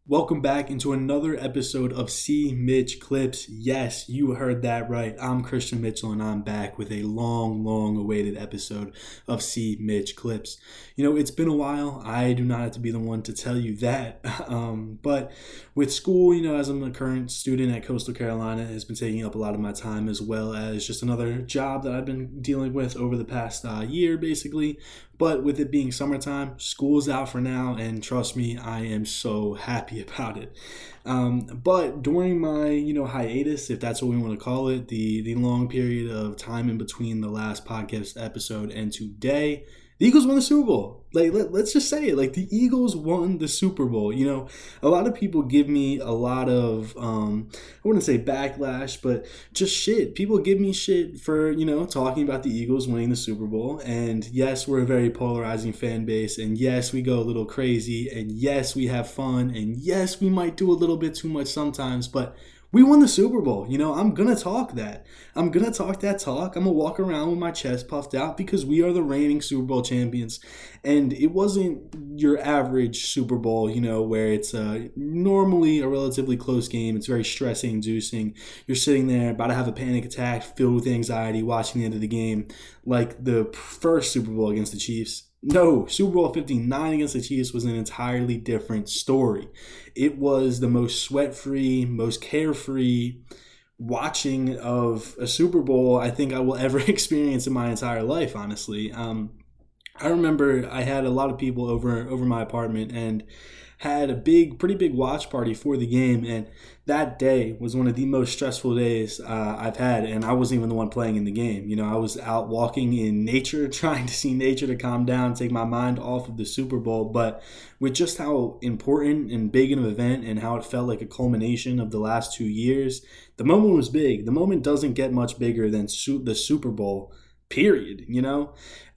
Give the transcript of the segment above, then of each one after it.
Welcome back into another episode of Cmitch Clips. Yes, you heard that right. I'm Christian Mitchell and I'm back with a long awaited episode of Cmitch Clips. It's been a while. I do not have to be the one to tell you that. But with school, as I'm a current student at Coastal Carolina, has been taking up a lot of my time, as well as just another job that I've been dealing with over the past year, basically. But with it being summertime, school's out for now, and trust me, I am so happy about it. But during my, hiatus, if that's what we want to call it, the long period of time in between the last podcast episode and today, the Eagles won the Super Bowl. Let's just say it. The Eagles won the Super Bowl. A lot of people give me a lot of, I wouldn't say backlash, but just shit. People give me shit for, talking about the Eagles winning the Super Bowl. And yes, we're a very polarizing fan base. And yes, we go a little crazy. And yes, we have fun. And yes, we might do a little bit too much sometimes. But we won the Super Bowl. I'm going to talk that. I'm going to talk that talk. I'm going to walk around with my chest puffed out because we are the reigning Super Bowl champions. And it wasn't your average Super Bowl, where it's normally a relatively close game. It's very stressing inducing. You're sitting there about to have a panic attack filled with anxiety watching the end of the game, like the first Super Bowl against the Chiefs. No, Super Bowl 59 against the Chiefs was an entirely different story. It was the most sweat-free, most carefree watching of a Super Bowl I think I will ever experience in my entire life, honestly. I remember I had a lot of people over my apartment and had a pretty big watch party for the game, and that day was one of the most stressful days I've had, and I wasn't even the one playing in the game. I was out walking in nature, trying to see nature to calm down, take my mind off of the Super Bowl, but with just how important and big an event and how it felt like a culmination of the last 2 years, the moment was big. The moment doesn't get much bigger than the Super Bowl, period,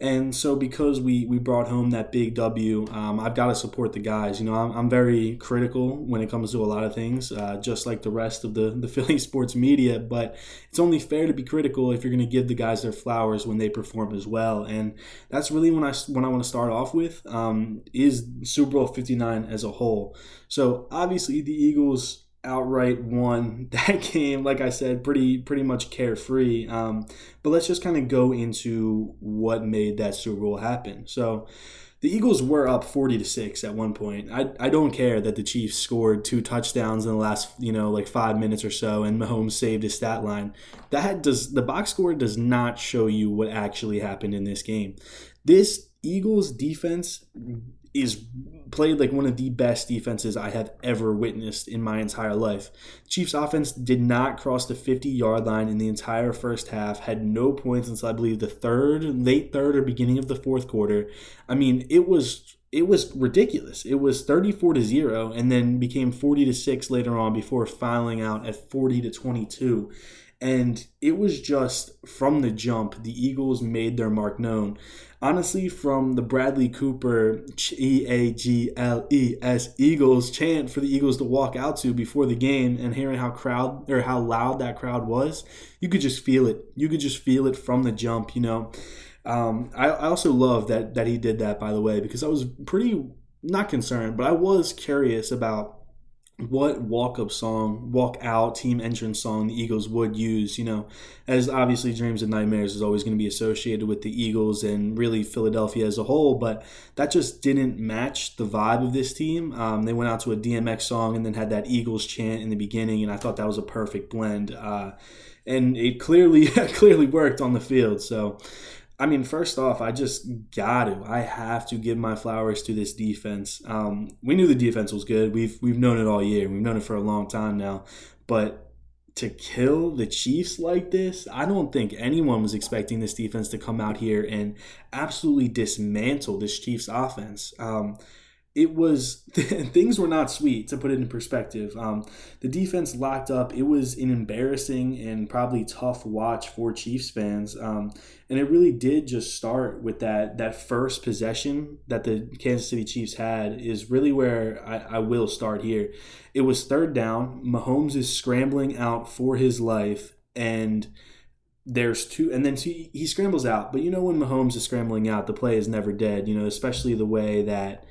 And so because we brought home that big W, I've got to support the guys. I'm very critical when it comes to a lot of things, just like the rest of the Philly sports media, but it's only fair to be critical if you're going to give the guys their flowers when they perform as well. And that's really when I want to start off with, is Super Bowl 59 as a whole. So obviously the Eagles outright won that game, like I said, pretty much carefree. But let's just kind of go into what made that Super Bowl happen. So the Eagles were up 40-6 at one point. I don't care that the Chiefs scored 2 touchdowns in the last 5 minutes or so, and Mahomes saved his stat line. The box score does not show you what actually happened in this game. This Eagles defense is played like one of the best defenses I have ever witnessed in my entire life. Chiefs offense did not cross the 50-yard line in the entire first half, had no points until I believe the late third or beginning of the fourth quarter. I mean, it was ridiculous. It was 34-0 and then became 40-6 later on before filing out at 40-22. And it was just from the jump, the Eagles made their mark known. Honestly, from the Bradley Cooper Eagles Eagles chant for the Eagles to walk out to before the game, and hearing how loud that crowd was, you could just feel it. You could just feel it from the jump. I also love that he did that, by the way, because I was pretty not concerned, but I was curious about what walk-out team entrance song the Eagles would use, as obviously Dreams and Nightmares is always going to be associated with the Eagles and really Philadelphia as a whole, but that just didn't match the vibe of this team. They went out to a DMX song and then had that Eagles chant in the beginning, and I thought that was a perfect blend, and it clearly worked on the field. So I mean, first off, I have to give my flowers to this defense. We knew the defense was good. We've known it all year. We've known it for a long time now. But to kill the Chiefs like this, I don't think anyone was expecting this defense to come out here and absolutely dismantle this Chiefs offense. Things were not sweet, to put it in perspective. The defense locked up. It was an embarrassing and probably tough watch for Chiefs fans. And it really did just start with that first possession that the Kansas City Chiefs had is really where I will start here. It was third down. Mahomes is scrambling out for his life, and there's two, and then he scrambles out. But when Mahomes is scrambling out, the play is never dead, especially the way that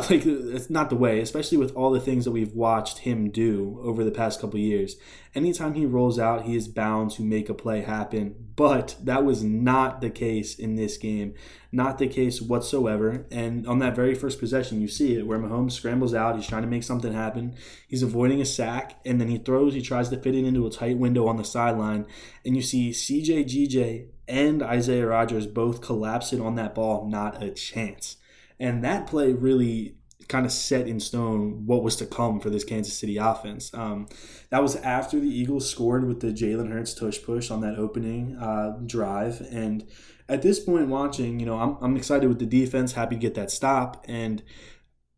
like it's not the way, especially with all the things that we've watched him do over the past couple of years. Anytime he rolls out, he is bound to make a play happen. But that was not the case in this game, not the case whatsoever. And on that very first possession, you see it where Mahomes scrambles out. He's trying to make something happen. He's avoiding a sack, and then he throws. He tries to fit it into a tight window on the sideline, and you see CJ, GJ, and Isaiah Rodgers both collapsing on that ball. Not a chance. And that play really kind of set in stone what was to come for this Kansas City offense. That was after the Eagles scored with the Jalen Hurts tush push on that opening drive. And at this point watching, I'm excited with the defense, happy to get that stop. And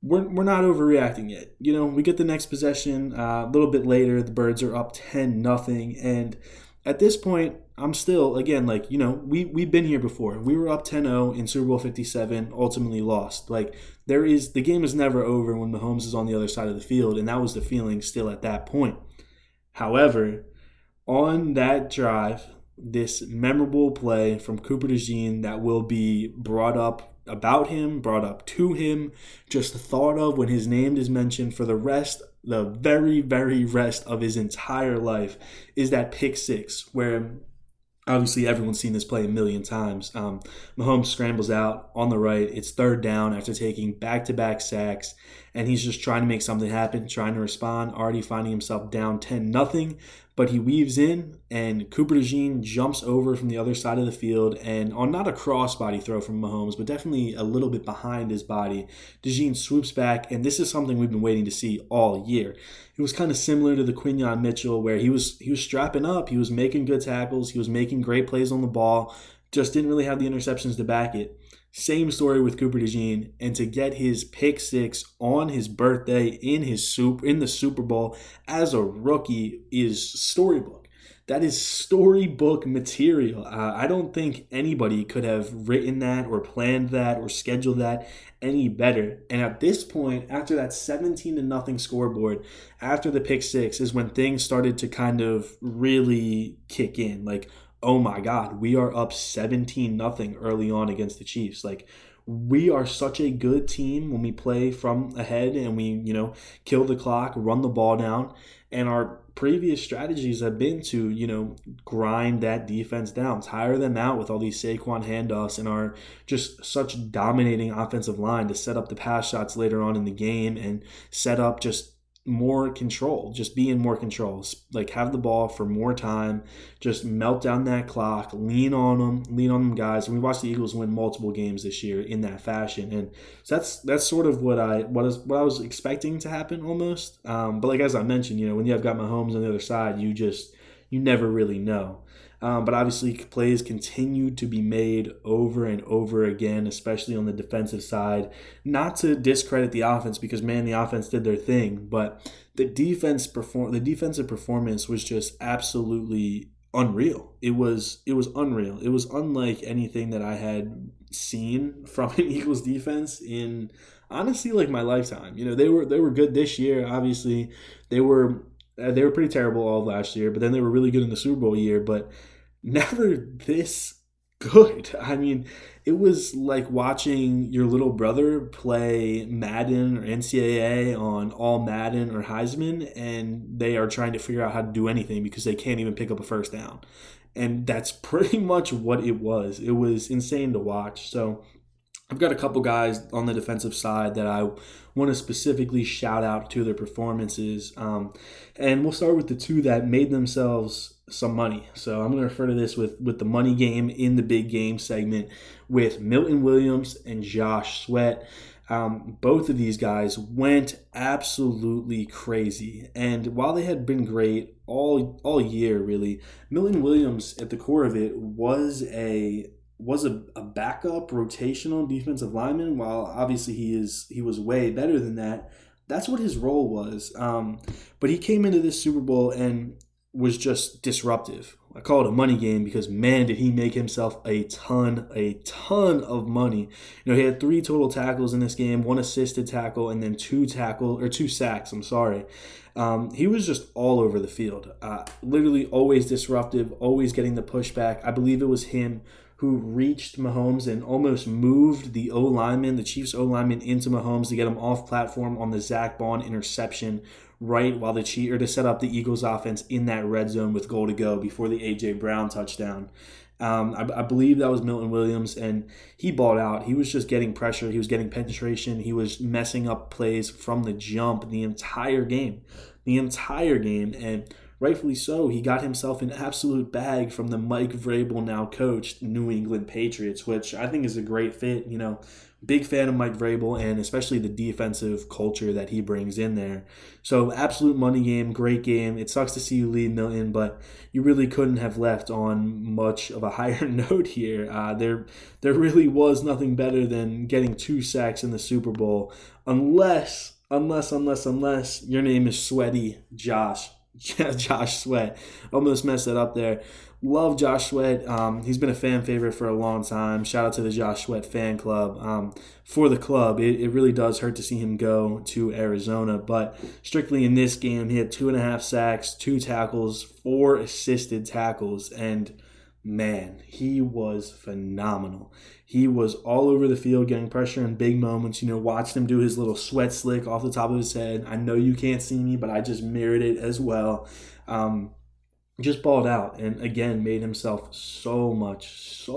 we're not overreacting yet. We get the next possession a little bit later. The Birds are up 10-0. And at this point, I'm still, again, we've been here before. We were up 10-0 in Super Bowl 57, ultimately lost. The game is never over when Mahomes is on the other side of the field, and that was the feeling still at that point. However, on that drive, this memorable play from Cooper DeJean that will be brought up about him, brought up to him, just thought of when his name is mentioned for the very, very rest of his entire life, is that pick six where obviously everyone's seen this play a million times. Mahomes scrambles out on the right. It's third down after taking back-to-back sacks, and he's just trying to make something happen, trying to respond, already finding himself down 10-0. But he weaves in, and Cooper DeJean jumps over from the other side of the field, and on not a cross-body throw from Mahomes, but definitely a little bit behind his body, DeJean swoops back, and this is something we've been waiting to see all year. It was kind of similar to the Quinyon Mitchell, where he was strapping up, he was making good tackles, he was making great plays on the ball, just didn't really have the interceptions to back it. Same story with Cooper DeJean, and to get his pick six on his birthday in the Super Bowl as a rookie is storybook. That is storybook material. I don't think anybody could have written that or planned that or scheduled that any better. And at this point, after that 17-0 scoreboard, after the pick six, is when things started to kind of really kick in. Oh my God, we are up 17-0 early on against the Chiefs. We are such a good team when we play from ahead and we, kill the clock, run the ball down. And our previous strategies have been to, grind that defense down, tire them out with all these Saquon handoffs and our just such dominating offensive line to set up the pass shots later on in the game and set up just more control, just be in more control, have the ball for more time, just melt down that clock, lean on them guys. And we watched the Eagles win multiple games this year in that fashion, and so that's sort of what I was expecting to happen almost. But as I mentioned, when you have got Mahomes on the other side, you never really know. But obviously, plays continued to be made over and over again, especially on the defensive side. Not to discredit the offense, because the offense did their thing, but the defensive performance was just absolutely unreal. It was unreal. It was unlike anything that I had seen from an Eagles defense in honestly my lifetime. They were good this year. Obviously, they were pretty terrible all of last year, but then they were really good in the Super Bowl year, but never this good. I mean, it was like watching your little brother play Madden or NCAA on All Madden or Heisman, and they are trying to figure out how to do anything because they can't even pick up a first down. And that's pretty much what it was. It was insane to watch. So I've got a couple guys on the defensive side that I want to specifically shout out to their performances. And we'll start with the two that made themselves some money. So I'm going to refer to this with the money game in the big game segment with Milton Williams and Josh Sweat. Both of these guys went absolutely crazy. And while they had been great all year, really, Milton Williams at the core of it was a backup rotational defensive lineman. While obviously he was way better than that. That's what his role was. But he came into this Super Bowl and was just disruptive. I call it a money game because, man, did he make himself a ton of money. He had 3 total tackles in this game, 1 assisted tackle, and then 2 sacks. He was just all over the field. Literally always disruptive, always getting the pushback. I believe it was him who reached Mahomes and almost moved the O-lineman, the Chiefs O-lineman, into Mahomes to get him off platform on the Zach Bond interception right while to set up the Eagles offense in that red zone with goal to go before the A.J. Brown touchdown. I believe that was Milton Williams, and he balled out. He was just getting pressure. He was getting penetration. He was messing up plays from the jump the entire game. And rightfully so. He got himself an absolute bag from the Mike Vrabel now coached New England Patriots, which I think is a great fit. Big fan of Mike Vrabel and especially the defensive culture that he brings in there. So absolute money game, great game. It sucks to see you leave, Milton, but you really couldn't have left on much of a higher note here. There really was nothing better than getting 2 sacks in the Super Bowl, unless your name is Sweaty Josh. Josh Sweat. Almost messed that up there. Love Josh Sweat. He's been a fan favorite for a long time. Shout out to the Josh Sweat fan club. For the club, it really does hurt to see him go to Arizona. But strictly in this game, he had 2.5 sacks, 2 tackles, 4 assisted tackles, and man, he was phenomenal. He was all over the field getting pressure in big moments. Watched him do his little sweat slick off the top of his head. I know you can't see me, but I just mirrored it as well. Just balled out and, again, made himself so much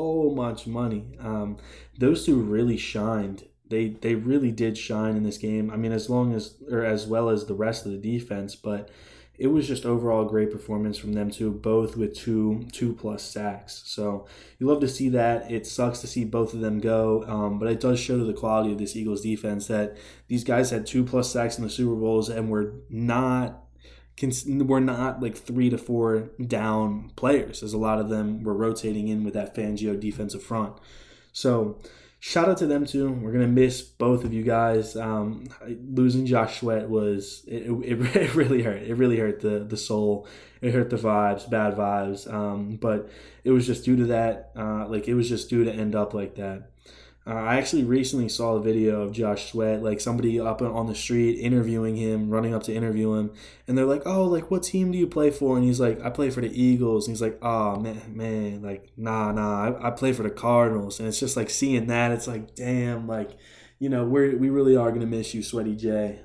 money. Those two really shined. They really did shine in this game. I mean, as well as the rest of the defense, but it was just overall a great performance from them two, both with two plus sacks. So you love to see that. It sucks to see both of them go, but it does show to the quality of this Eagles defense that these guys had 2+ sacks in the Super Bowls and we're not like 3 to 4 down players, as a lot of them were rotating in with that Fangio defensive front. So shout out to them too. We're going to miss both of you guys. Losing Josh Sweat it really hurt. It really hurt the soul. It hurt the vibes, bad vibes. But it was just due to that. It was just due to end up like that. I actually recently saw a video of Josh Sweat, like somebody up on the street interviewing him, running up to interview him, and they're like, "Oh, like what team do you play for?" And he's like, "I play for the Eagles." And he's like, "Oh man, like nah, I play for the Cardinals." And it's just like seeing that, it's like, damn, like, we really are gonna miss you, Sweaty J.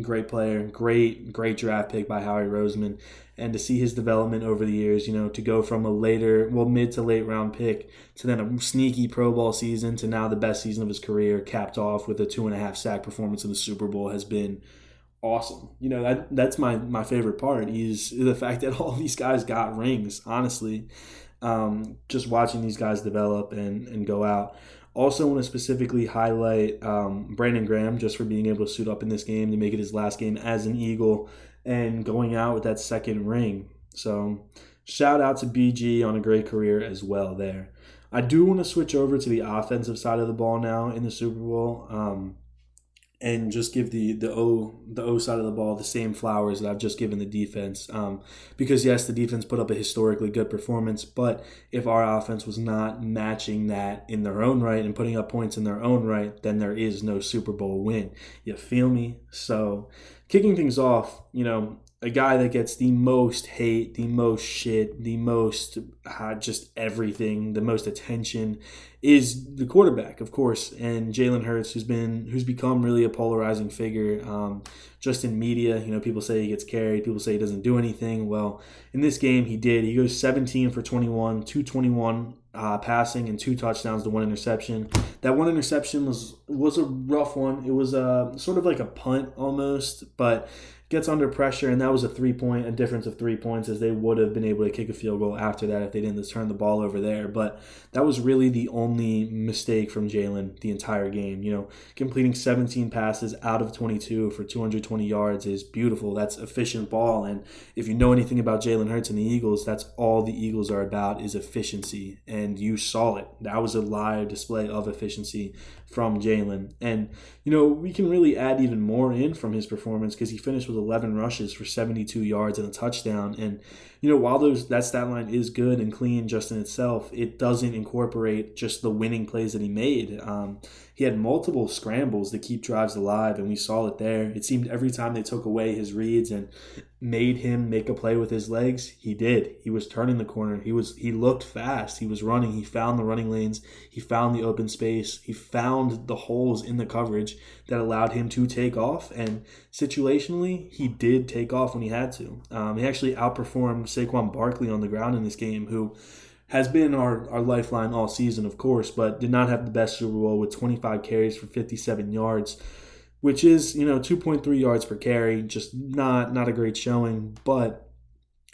Great player, great draft pick by Howie Roseman. And to see his development over the years, to go from a mid to late round pick to then a sneaky Pro Bowl season to now the best season of his career, capped off with a 2.5 sack performance in the Super Bowl, has been awesome. That's my favorite part is the fact that all these guys got rings, honestly. Just watching these guys develop and go out. Also want to specifically highlight Brandon Graham just for being able to suit up in this game to make it his last game as an Eagle and going out with that second ring. So shout out to BG on a great career as well there. I do want to switch over to the offensive side of the ball now in the Super Bowl. And just give the O side of the ball the same flowers that I've just given the defense. Because, yes, the defense put up a historically good performance, but if our offense was not matching that in their own right and putting up points in their own right, then there is no Super Bowl win. You feel me? So, kicking things off, a guy that gets the most hate, the most shit, the most just everything, the most attention is the quarterback, of course, and Jalen Hurts, who's become really a polarizing figure just in media. People say he gets carried, people say he doesn't do anything. Well, in this game, he did. He goes 17 for 21, 221 passing and 2 touchdowns to 1 interception. That 1 interception was a rough one. It was sort of like a punt almost, but gets under pressure, and that was a difference of 3 points, as they would have been able to kick a field goal after that if they didn't turn the ball over there. But that was really the only mistake from Jalen the entire game. Completing 17 passes out of 22 for 220 yards is beautiful. That's efficient ball, and if you know anything about Jalen Hurts and the Eagles, that's all the Eagles are about is efficiency, and you saw it. That was a live display of efficiency from Jalen. And, we can really add even more in from his performance because he finished with 11 rushes for 72 yards and a touchdown. And, while that stat line is good and clean just in itself, it doesn't incorporate just the winning plays that he made. He had multiple scrambles to keep drives alive, and we saw it there. It seemed every time they took away his reads and made him make a play with his legs, he did. He was turning the corner. He looked fast. He was running. He found the running lanes. He found the open space. He found the holes in the coverage that allowed him to take off. And situationally, he did take off when he had to. He actually outperformed Saquon Barkley on the ground in this game, who has been our lifeline all season, of course, but did not have the best Super Bowl with 25 carries for 57 yards, which is, 2.3 yards per carry, just not a great showing, but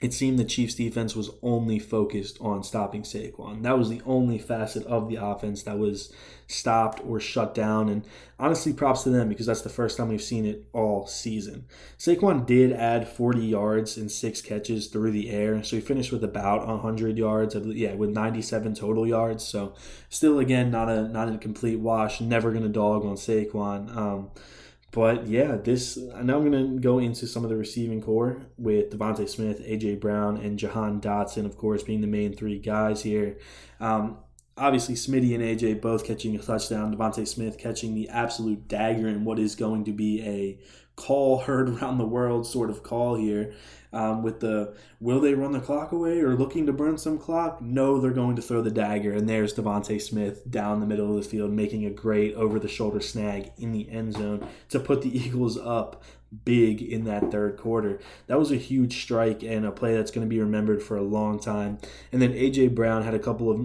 it seemed the Chiefs defense was only focused on stopping Saquon. That was the only facet of the offense that was stopped or shut down. And honestly, props to them, because that's the first time we've seen it all season. Saquon did add 40 yards and 6 catches through the air. So he finished with about 100 yards, with 97 total yards. So still, again, not a complete wash. Never going to dog on Saquon. But yeah, now I'm going to go into some of the receiving core with Devontae Smith, A.J. Brown, and Jahan Dotson, of course, being the main 3 guys here. Obviously, Smitty and A.J. both catching a touchdown. Devontae Smith catching the absolute dagger in what is going to be a call heard around the world sort of call here. With the, will they run the clock away or looking to burn some clock? No, they're going to throw the dagger. And there's Devontae Smith down the middle of the field making a great over-the-shoulder snag in the end zone to put the Eagles up big in that third quarter. That was a huge strike and a play that's going to be remembered for a long time. And then A.J. Brown had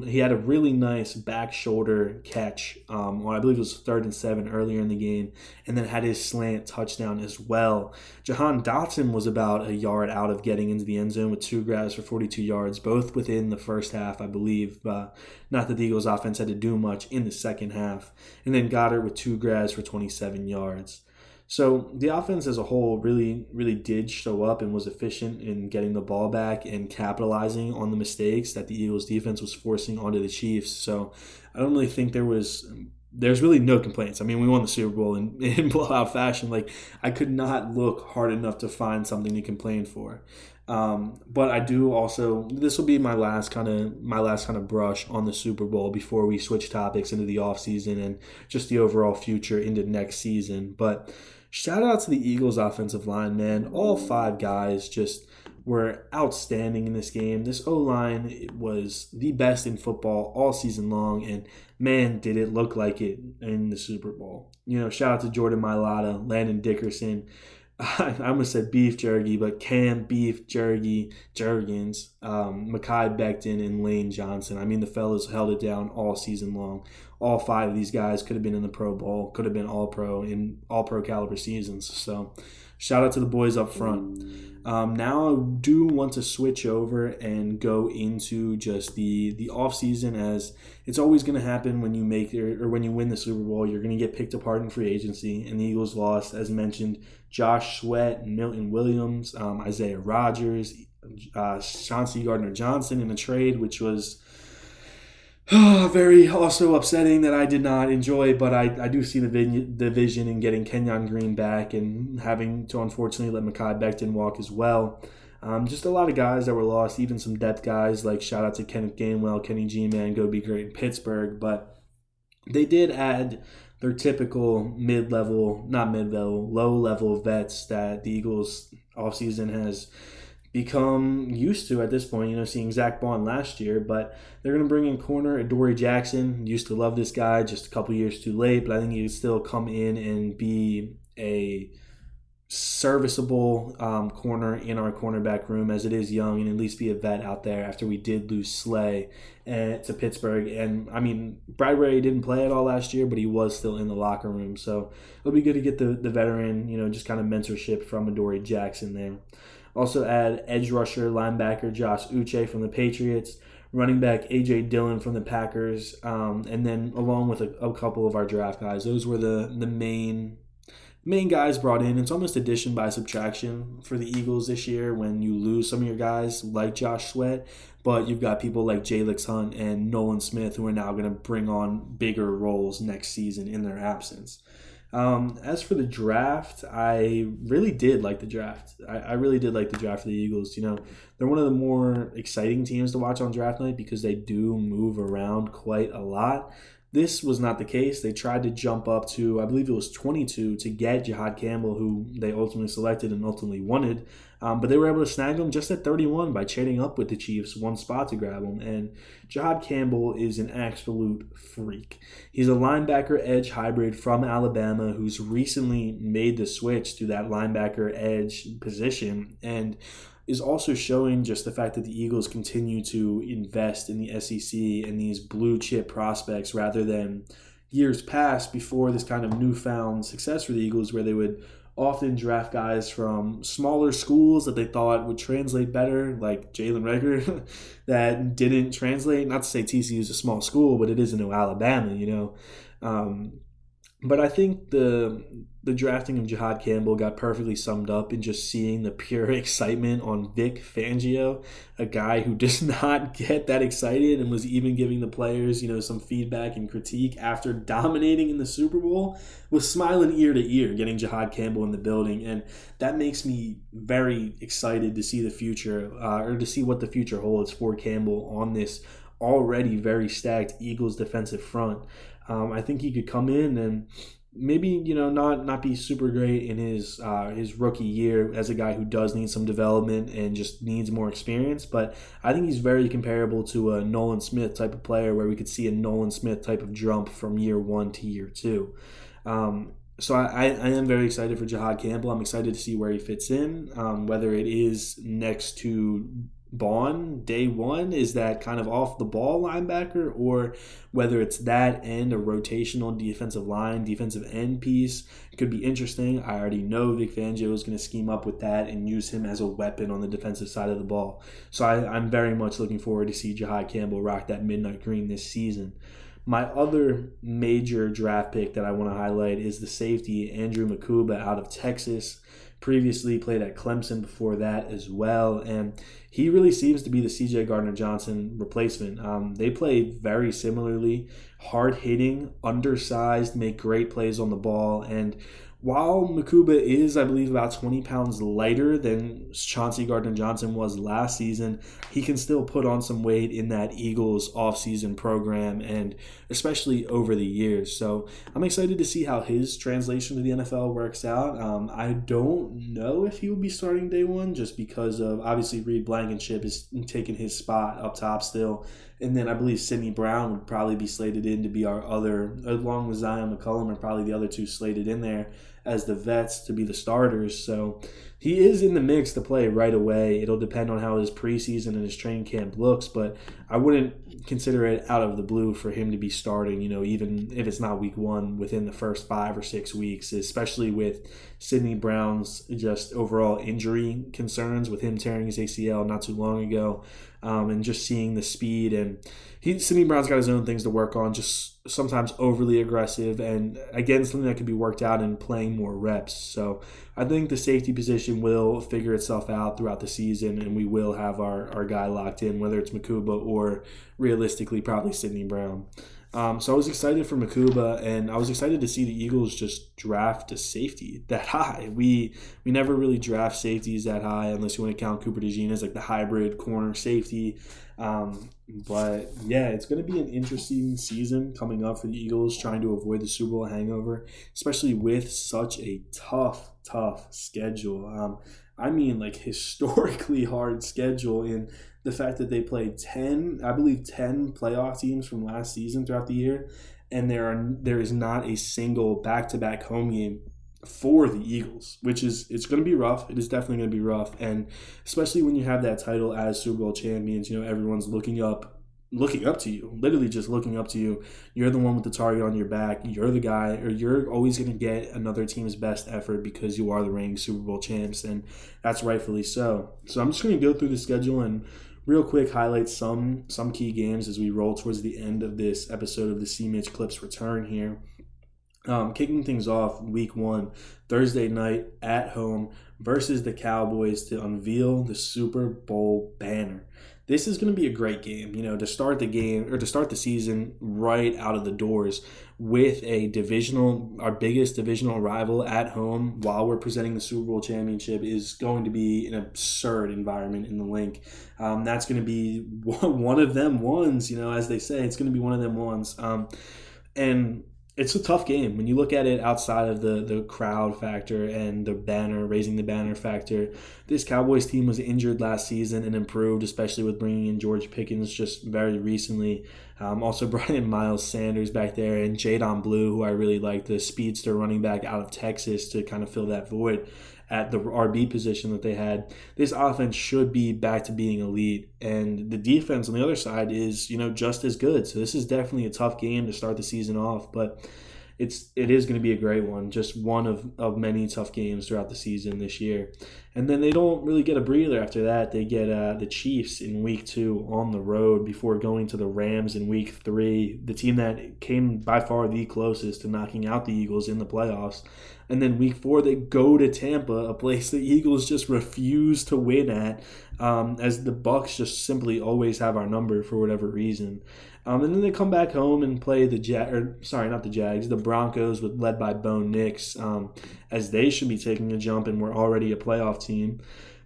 he had a really nice back shoulder catch on, I believe it was 3rd and 7 earlier in the game, and then had his slant touchdown as well. Jahan Dotson was about a yard out of getting into the end zone with 2 grabs for 42 yards, both within the first half, I believe. Not that the Eagles offense had to do much in the second half. And then Goddard with 2 grabs for 27 yards. So the offense as a whole really, really did show up and was efficient in getting the ball back and capitalizing on the mistakes that the Eagles defense was forcing onto the Chiefs. So I don't really think there's really no complaints. I mean, we won the Super Bowl in blowout fashion. Like, I could not look hard enough to find something to complain for. But I do also, this will be my last kind of brush on the Super Bowl before we switch topics into the offseason and just the overall future into next season. But shout out to the Eagles offensive line, man. All 5 guys just were outstanding in this game. This O-line was the best in football all season long, and man, did it look like it in the Super Bowl. Shout out to Jordan Mailata, Landon Dickerson. I almost said beef jerky, but Cam Beef Jerky Jurgens, Mekhi Becton, and Lane Johnson. I mean, the fellas held it down all season long. All 5 of these guys could have been in the Pro Bowl, could have been All-Pro in All-Pro caliber seasons. So shout out to the boys up front. Now I do want to switch over and go into just the offseason, as it's always going to happen when you when you win the Super Bowl. You're going to get picked apart in free agency, and the Eagles lost, as mentioned, Josh Sweat, Milton Williams, Isaiah Rodgers, Chauncey Gardner-Johnson in a trade, which was very also upsetting, that I did not enjoy, but I do see the vision in getting Kenyon Green back and having to unfortunately let Mekhi Becton walk as well. Just a lot of guys that were lost, even some depth guys, like shout out to Kenneth Gainwell, Kenny G-Man, go be great in Pittsburgh, but they did add their typical low-level vets that the Eagles offseason has become used to at this point, seeing Zach Bond last year. But they're going to bring in corner Adoree Jackson. Used to love this guy, just a couple years too late, but I think he could still come in and be a serviceable corner in our cornerback room, as it is young, and at least be a vet out there after we did lose Slay to Pittsburgh. And I mean, Bradbury didn't play at all last year, but he was still in the locker room, so it'll be good to get the veteran, just kind of mentorship from Adoree Jackson there. Also add edge rusher, linebacker Josh Uche from the Patriots, running back A.J. Dillon from the Packers, and then along with a couple of our draft guys. Those were the main guys brought in. It's almost addition by subtraction for the Eagles this year when you lose some of your guys like Josh Sweat, but you've got people like Jalix Hunt and Nolan Smith who are now going to bring on bigger roles next season in their absence. As for the draft, I really did like the draft. I really did like the draft for the Eagles. They're one of the more exciting teams to watch on draft night because they do move around quite a lot. This was not the case. They tried to jump up to, I believe it was 22 to get Jihad Campbell, who they ultimately selected and ultimately wanted. But they were able to snag him just at 31 by trading up with the Chiefs one spot to grab him. And Jihad Campbell is an absolute freak. He's a linebacker edge hybrid from Alabama who's recently made the switch to that linebacker edge position, and is also showing just the fact that the Eagles continue to invest in the SEC and these blue chip prospects rather than years past before this kind of newfound success for the Eagles, where they would often draft guys from smaller schools that they thought would translate better, like Jalen Reagor, that didn't translate. Not to say TCU is a small school, but it isn't Alabama, you know. But I think the drafting of Jihad Campbell got perfectly summed up in just seeing the pure excitement on Vic Fangio, a guy who does not get that excited and was even giving the players, some feedback and critique after dominating in the Super Bowl, was smiling ear to ear getting Jihad Campbell in the building. And that makes me very excited to see the future, or to see what the future holds for Campbell on this already very stacked Eagles defensive front. I think he could come in and maybe not be super great in his rookie year as a guy who does need some development and just needs more experience, but I think he's very comparable to a Nolan Smith type of player, where we could see a Nolan Smith type of jump from year one to year two. So I am very excited for Jihad Campbell. I'm excited to see where he fits in, whether it is next to Bond day one, is that kind of off the ball linebacker, or whether it's that and a rotational defensive end piece. It could be interesting. I already know Vic Fangio is going to scheme up with that and use him as a weapon on the defensive side of the ball. So I'm very much looking forward to see Jihad Campbell rock that midnight green this season. My other major draft pick that I want to highlight is the safety Andrew Makuba out of Texas. Previously played at Clemson before that as well, and he really seems to be the CJ Gardner-Johnson replacement. They play very similarly, hard-hitting, undersized, make great plays on the ball, and while Makuba is, I believe, about 20 pounds lighter than Chauncey Gardner-Johnson was last season, he can still put on some weight in that Eagles offseason program, and especially over the years. So I'm excited to see how his translation to the NFL works out. I don't know if he will be starting day one, just because of, obviously, Reed Blankenship is taking his spot up top still. And then I believe Sidney Brown would probably be slated in to be our other, along with Zion McCullum, are probably the other two slated in there as the vets to be the starters. So he is in the mix to play right away. It'll depend on how his preseason and his training camp looks, but I wouldn't consider it out of the blue for him to be starting, even if it's not week one, within the first 5 or 6 weeks, especially with Sidney Brown's just overall injury concerns, with him tearing his ACL not too long ago. And just seeing the speed, and Sidney Brown's got his own things to work on, just sometimes overly aggressive, and again, something that could be worked out in playing more reps. So I think the safety position will figure itself out throughout the season, and we will have our guy locked in, whether it's Makuba or realistically probably Sidney Brown. So I was excited for Makuba, and I was excited to see the Eagles just draft a safety that high. We never really draft safeties that high, unless you want to count Cooper DeJean as like the hybrid corner safety. But yeah, it's going to be an interesting season coming up for the Eagles, trying to avoid the Super Bowl hangover, especially with such a tough schedule. I mean, like, historically hard schedule, in the fact that they played 10 playoff teams from last season throughout the year, and there is not a single back-to-back home game for the Eagles, it's going to be rough. It is definitely going to be rough, and especially when you have that title as Super Bowl champions, everyone's looking up to you, literally just looking up to you. You're the one with the target on your back. You're the guy, or you're always going to get another team's best effort because you are the reigning Super Bowl champs, and that's rightfully so. So I'm just going to go through the schedule and real quick highlight some key games as we roll towards the end of this episode of the Cmitch Clips return here. Kicking things off, week 1, Thursday night at home versus the Cowboys to unveil the Super Bowl banner. This is going to be a great game, to start the game, or to start the season right out of the doors with our biggest divisional rival at home while we're presenting the Super Bowl championship is going to be an absurd environment in the Link. That's going to be one of them ones, as they say. It's going to be one of them ones. And it's a tough game when you look at it outside of the crowd factor and the banner, raising the banner factor. This Cowboys team was injured last season and improved, especially with bringing in George Pickens just very recently. Also brought in Miles Sanders back there and Jadon Blue, who I really like, the speedster running back out of Texas, to kind of fill that void at the RB position that they had. This offense should be back to being elite, and the defense on the other side is, just as good. So this is definitely a tough game to start the season off, but it is going to be a great one. Just one of many tough games throughout the season this year. And then they don't really get a breather after that. They get the Chiefs in week 2 on the road before going to the Rams in week 3, the team that came by far the closest to knocking out the Eagles in the playoffs. And then week 4, they go to Tampa, a place the Eagles just refuse to win at, as the Bucs just simply always have our number for whatever reason. And then they come back home and play the Broncos, led by Bo Nix, as they should be taking a jump and we're already a playoff team.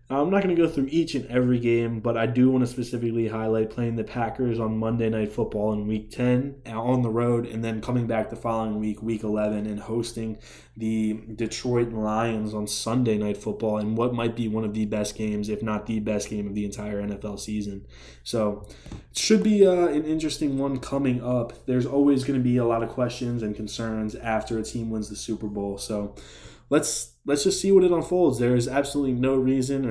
I'm not going to go through each and every game, but I do want to specifically highlight playing the Packers on Monday Night Football in Week 10 on the road, and then coming back the following week, Week 11, and hosting the Detroit Lions on Sunday Night Football in what might be one of the best games, if not the best game of the entire NFL season. So it should be an interesting one coming up. There's always going to be a lot of questions and concerns after a team wins the Super Bowl. So let's just see what it unfolds. There is absolutely no reason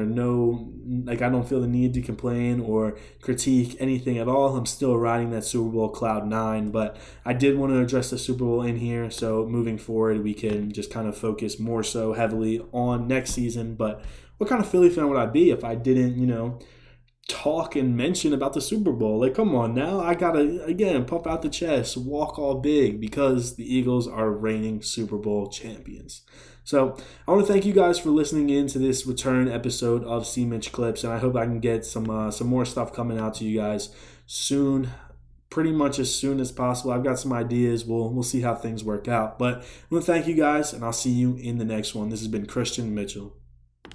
I don't feel the need to complain or critique anything at all. I'm still riding that Super Bowl cloud 9, but I did want to address the Super Bowl in here, so moving forward we can just kind of focus more so heavily on next season. But what kind of Philly fan would I be if I didn't, talk and mention about the Super Bowl? Like, come on now. I gotta, again, puff out the chest, walk all big, because the Eagles are reigning Super Bowl champions. So I want to thank you guys for listening in to this return episode of Cmitch Clips, and I hope I can get some more stuff coming out to you guys soon, pretty much as soon as possible. I've got some ideas. We'll see how things work out. But I want to thank you guys, and I'll see you in the next one. This has been Christian Mitchell.